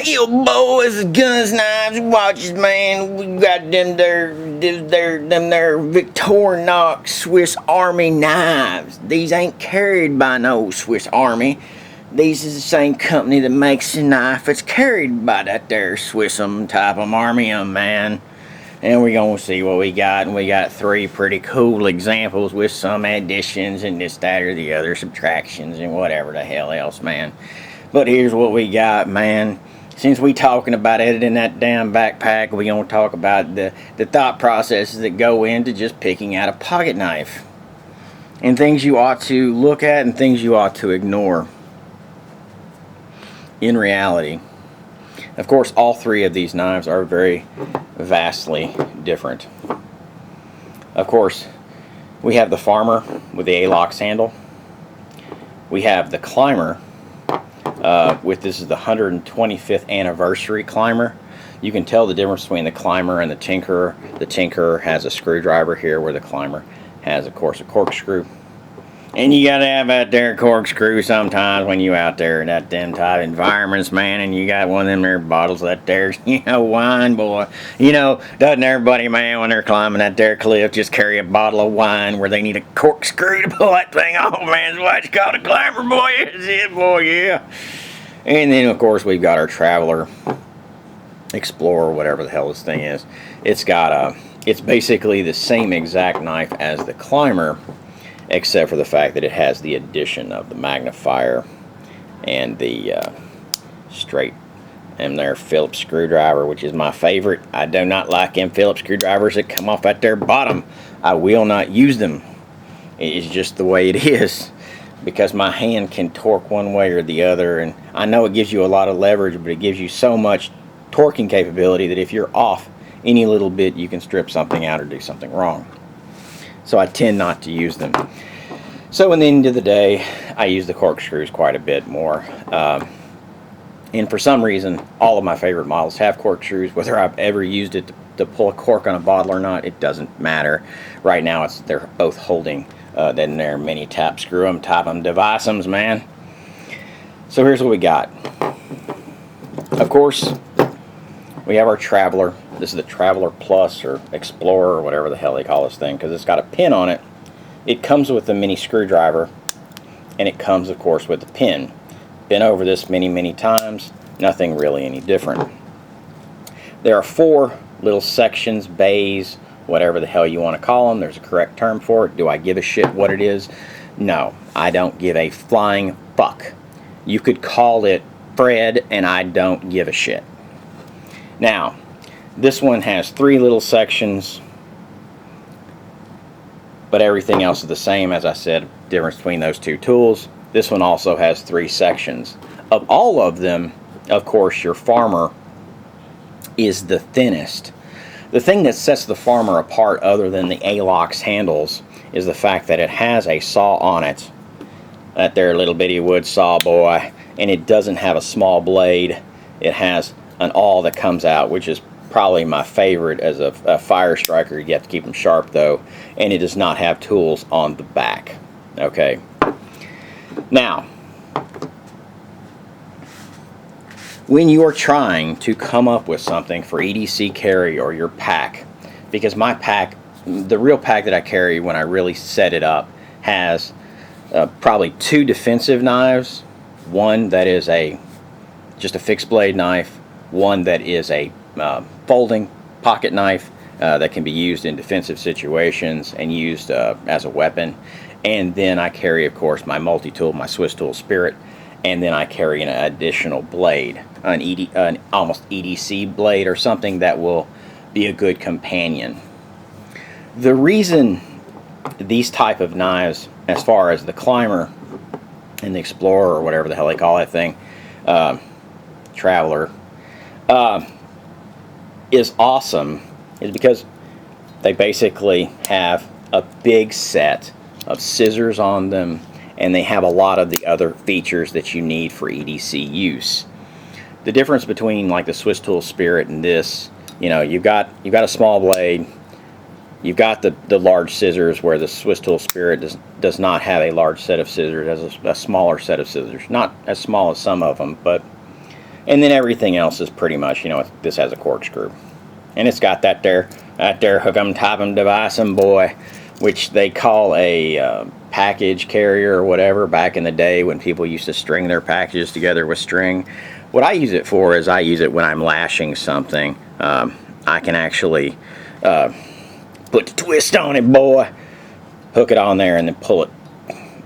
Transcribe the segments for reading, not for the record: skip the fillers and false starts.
Yo, boys, guns, knives, watches, man. We got them there Victorinox Swiss Army knives. These ain't carried by no Swiss Army. These is the same company that makes the knife that's carried by that there Swissum type of armium, man. And we're gonna see what we got, and we got 3 pretty cool examples with some additions and this, that, or the other, subtractions, and whatever the hell else, man. But here's what we got, man. Since we talking about editing that damn backpack, we gonna talk about the thought processes that go into just picking out a pocket knife, and things you ought to look at and things you ought to ignore. In reality, of course, all 3 of these knives are very vastly different. Of course, we have the Farmer with the A-LOX handle. We have the Climber with, this is the 125th anniversary Climber. You can tell the difference between the Climber and the Tinkerer. The Tinkerer has a screwdriver here, where the Climber has, of course, a corkscrew. And you gotta have out there a corkscrew sometimes when you out there in that them type environments, man, and you got one of them there bottles that there's, wine, boy. Doesn't everybody, man, when they're climbing that there cliff, just carry a bottle of wine where they need a corkscrew to pull that thing off, man? That's why it's called a Climber, boy. Is it, boy? Yeah. And then, of course, we've got our Traveler, Explorer, whatever the hell this thing is. It's basically the same exact knife as the Climber, except for the fact that it has the addition of the magnifier and the straight and their Phillips screwdriver, which is my favorite. I do not like them Phillips screwdrivers that come off at their bottom. I will not use them. It is just the way it is, because my hand can torque one way or the other, and I know it gives you a lot of leverage, but it gives you so much torquing capability that if you're off any little bit, you can strip something out or do something wrong. So I tend not to use them. So in the end of the day, I use the corkscrews quite a bit more. And for some reason, all of my favorite models have corkscrews. Whether I've ever used it to pull a cork on a bottle or not, it doesn't matter. Right now, they're both holding then their mini tap screw 'em, type 'em, device 'ems, man. So here's what we got. Of course, we have our Traveler. This is the Traveler Plus or Explorer or whatever the hell they call this thing, because it's got a pin on it. It comes with a mini screwdriver, and it comes, of course, with a pin. Been over this many times. Nothing really any different. There are 4 little sections, bays, whatever the hell you want to call them. There's a correct term for it. Do I give a shit what it is? No, I don't give a flying fuck. You could call it Fred, and I don't give a shit. Now, this one has 3 little sections, but everything else is the same. As I said, difference between those 2 tools. This one also has 3 sections. Of all of them, of course, your Farmer is the thinnest. The thing that sets the Farmer apart, other than the A-LOX handles, is the fact that it has a saw on it. That there little bitty wood saw, boy. And it doesn't have a small blade. It has an awl that comes out, which is probably my favorite as a fire striker. You have to keep them sharp, though. And it does not have tools on the back. Okay. Now, when you are trying to come up with something for EDC carry or your pack, because my pack, the real pack that I carry when I really set it up, has probably 2 defensive knives, one that is just a fixed blade knife, one that is a folding pocket knife that can be used in defensive situations and used as a weapon. And then I carry, of course, my multi-tool, my Swiss Tool Spirit, and then I carry an additional blade, an almost EDC blade or something that will be a good companion. The reason these type of knives, as far as the Climber and the Explorer or whatever the hell they call that thing, Traveler, is awesome, is because they basically have a big set of scissors on them, and they have a lot of the other features that you need for EDC use. The difference between like the Swiss Tool Spirit and this, you've got a small blade, you've got the large scissors, where the Swiss Tool Spirit does not have a large set of scissors, it has a smaller set of scissors. Not as small as some of them, but And then everything else is pretty much, you know, this has a corkscrew. And it's got that there hook 'em, top 'em, device 'em boy, which they call a package carrier or whatever back in the day when people used to string their packages together with string. What I use it for is I use it when I'm lashing something. I can actually put the twist on it, boy, hook it on there, and then pull it.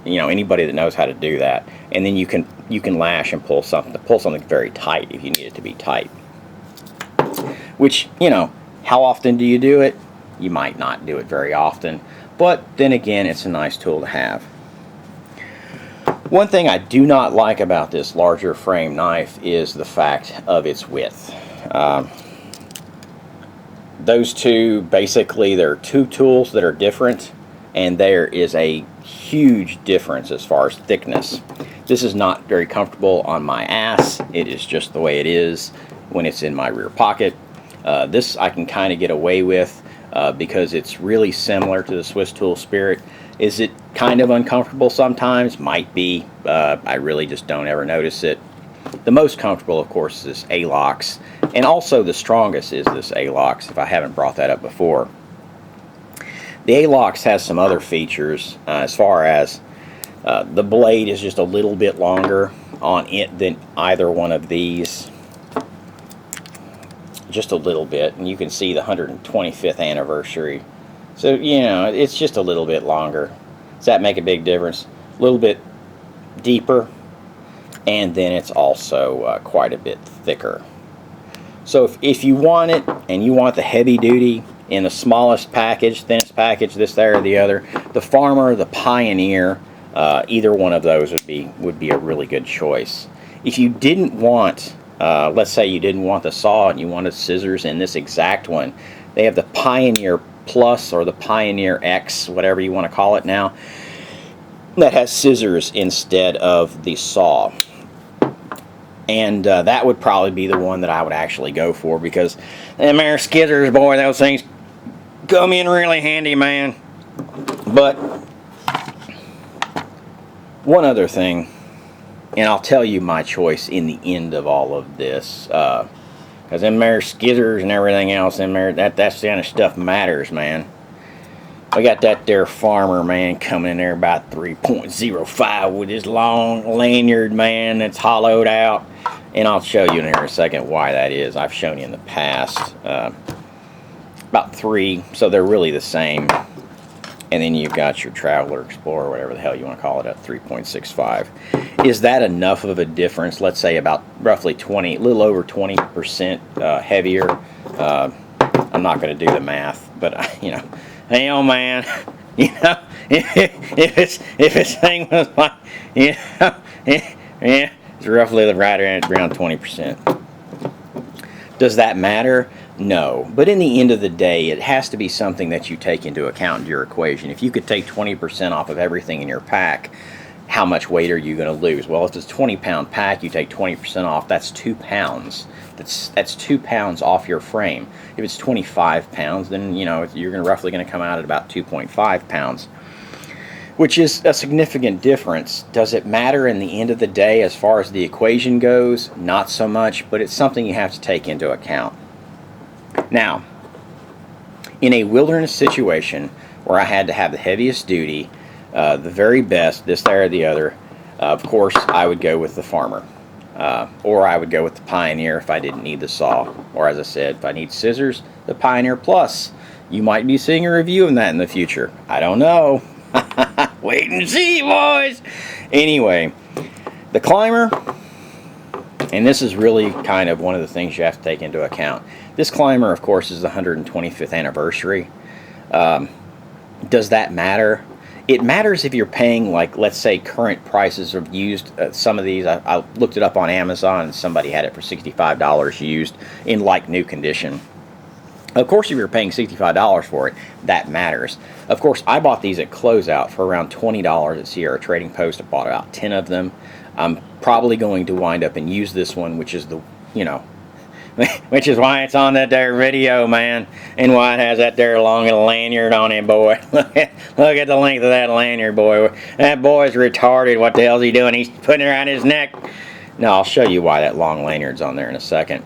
You know, anybody that knows how to do that, and then you can lash and pull something very tight if you need it to be tight. Which, you know, how often do you do it? You might not do it very often, but then again, it's a nice tool to have. One thing I do not like about this larger frame knife is the fact of its width. Those two, basically, there are two tools that are different, and there is a huge difference as far as thickness. This is not very comfortable on my ass. It is just the way it is when it's in my rear pocket. This I can kind of get away with because it's really similar to the Swiss Tool Spirit. Is it kind of uncomfortable sometimes? Might be. I really just don't ever notice it. The most comfortable, of course, is this A-Lox, and also the strongest is this A-Lox, if I haven't brought that up before. The A-Lox has some other features as far as the blade is just a little bit longer on it than either one of these. Just a little bit, and you can see the 125th anniversary. So, you know, it's just a little bit longer. Does that make a big difference? A little bit deeper, and then it's also quite a bit thicker. So if you want it, and you want the heavy duty, in the smallest package, thinnest package, this, there, or the other, the Farmer, the Pioneer, either one of those would be a really good choice. If you didn't want, let's say you didn't want the saw and you wanted scissors in this exact one, they have the Pioneer Plus or the Pioneer X, whatever you want to call it now, that has scissors instead of the saw. And that would probably be the one that I would actually go for, because them there scissors, boy, those things come in really handy, man. But one other thing, and I'll tell you my choice in the end of all of this, because them there skizzers and everything else, them there, that kind of stuff matters, man. I got that there Farmer, man, coming in there about 3.05 with his long lanyard, man, that's hollowed out. And I'll show you in here a second why that is. I've shown you in the past. About 3, so they're really the same. And then you've got your Traveler, Explorer, whatever the hell you want to call it, at 3.65. Is that enough of a difference? Let's say about roughly 20, a little over 20% heavier. I'm not going to do the math, but you know, hell, man, you know, if this thing was like, you know, yeah, it's roughly right around 20%. Does that matter? No, but in the end of the day, it has to be something that you take into account in your equation. If you could take 20% off of everything in your pack, how much weight are you going to lose? Well, if it's a 20-pound pack, you take 20% off, that's 2 pounds. That's 2 pounds off your frame. If it's 25 pounds, then, you know, you're roughly going to come out at about 2.5 pounds, which is a significant difference. Does it matter in the end of the day as far as the equation goes? Not so much, but it's something you have to take into account. Now, in a wilderness situation where I had to have the heaviest duty, the very best, this, there, or the other, of course, I would go with the Farmer. Or I would go with the Pioneer if I didn't need the saw. Or as I said, if I need scissors, the Pioneer Plus. You might be seeing a review of that in the future. I don't know. Wait and see, boys! Anyway, the Climber, and this is really kind of one of the things you have to take into account. This Climber, of course, is the 125th anniversary. Does that matter? It matters if you're paying, like, let's say, current prices of used. Some of these, I looked it up on Amazon, and somebody had it for $65 used in like new condition. Of course, if you're paying $65 for it, that matters. Of course, I bought these at closeout for around $20 at Sierra Trading Post. I bought about 10 of them. I'm probably going to wind up and use this one, which is the, you know, which is why it's on that there video, man, and why it has that there long lanyard on it, boy. Look at the length of that lanyard, boy. That boy's retarded. What the hell's he doing? He's putting it around his neck. Now I'll show you why that long lanyard's on there in a second.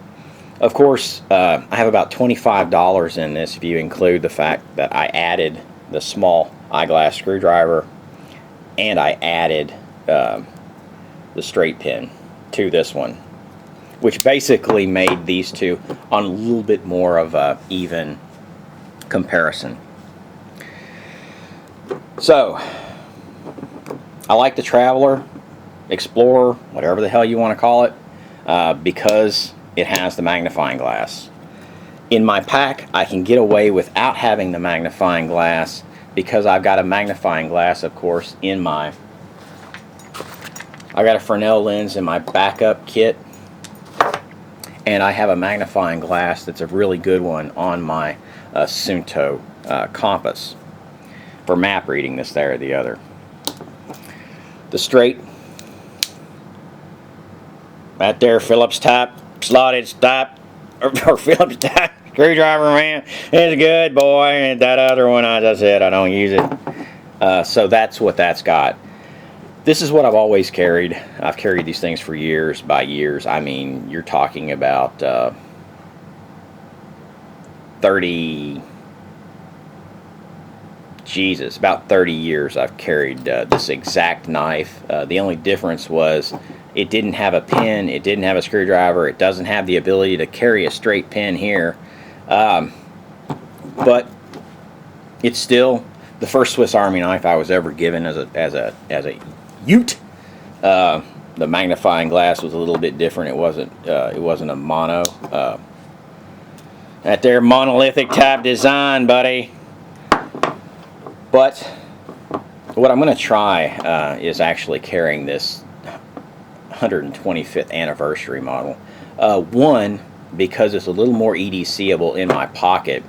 Of course, I have about $25 in this if you include the fact that I added the small eyeglass screwdriver and I added the straight pin to this one, which basically made these two on a little bit more of a even comparison. So I like the Traveler, Explorer, whatever the hell you want to call it, because it has the magnifying glass. In my pack, I can get away without having the magnifying glass because I've got a magnifying glass, of course, in my... I got a Fresnel lens in my backup kit, and I have a magnifying glass that's a really good one on my Sunto compass for map reading, this, there, or the other. The straight, right there, Phillips type, slotted type, or Phillips type screwdriver, man, it's good, boy. And that other one, as I said, I don't use it. So that's what that's got. This is what I've always carried. I've carried these things for years by years. I mean, you're talking about 30... Jesus, about 30 years I've carried this exact knife. The only difference was it didn't have a pin, it didn't have a screwdriver, it doesn't have the ability to carry a straight pin here. But it's still the first Swiss Army knife I was ever given as a ute. The magnifying glass was a little bit different. It wasn't a mono. That there monolithic type design, buddy. But what I'm going to try is actually carrying this 125th anniversary model. One, because it's a little more EDCable in my pocket,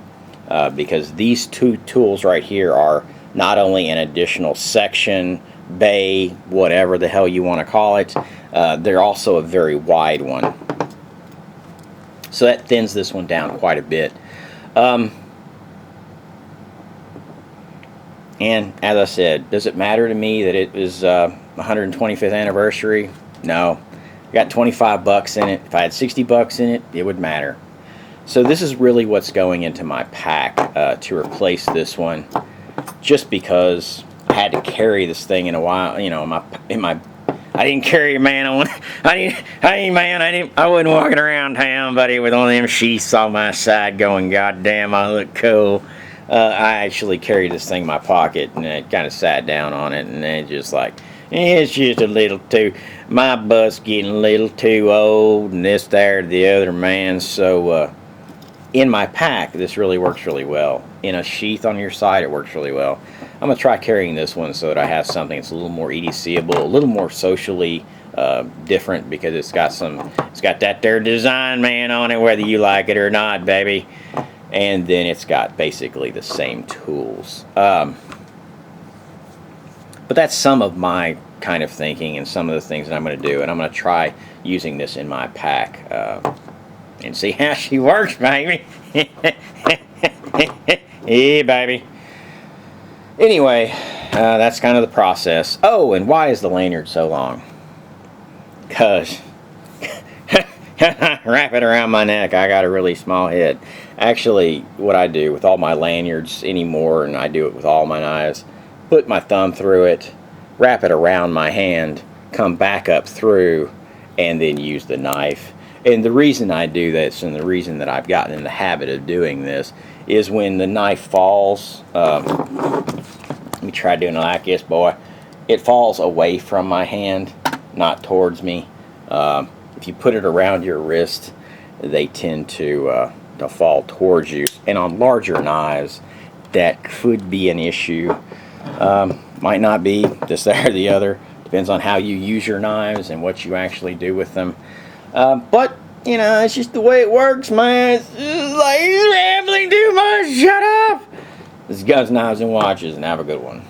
because these two tools right here are not only an additional section, bay, whatever the hell you want to call it, they're also a very wide one. So that thins this one down quite a bit. And as I said, does it matter to me that it was 125th anniversary? No. I got 25 bucks in it. If I had 60 bucks in it, it would matter. So this is really what's going into my pack to replace this one, just because I had to carry this thing in a while. You know, I didn't carry it, man. I wasn't walking around town, buddy, with one of them sheaths on my side going, God damn, I look cool. I actually carried this thing in my pocket, and I kind of sat down on it, and it just like, it's just a little too, my butt's getting a little too old, and this, there, the other, man. So in my pack, this really works really well. In a sheath on your side, it works really well. I'm going to try carrying this one so that I have something that's a little more EDCable, a little more socially different, because it's got that there design, man, on it, whether you like it or not, baby. And then it's got basically the same tools. But that's some of my kind of thinking and some of the things that I'm going to do. And I'm going to try using this in my pack and see how she works, baby. Yeah, baby. Anyway, that's kind of the process. Oh, and why is the lanyard so long? Because wrap it around my neck. I got a really small head. Actually, what I do with all my lanyards anymore, and I do it with all my knives, put my thumb through it, wrap it around my hand, come back up through, and then use the knife. And the reason I do this, and the reason that I've gotten in the habit of doing this, is when the knife falls, let me try doing it like this, boy. It falls away from my hand, not towards me. If you put it around your wrist, they tend to fall towards you. And on larger knives, that could be an issue. Might not be, just there or the other. Depends on how you use your knives and what you actually do with them. But, you know, it's just the way it works, man. It's just like, he's rambling too much. Shut up! This is Guns, Knives, and Watches, and have a good one.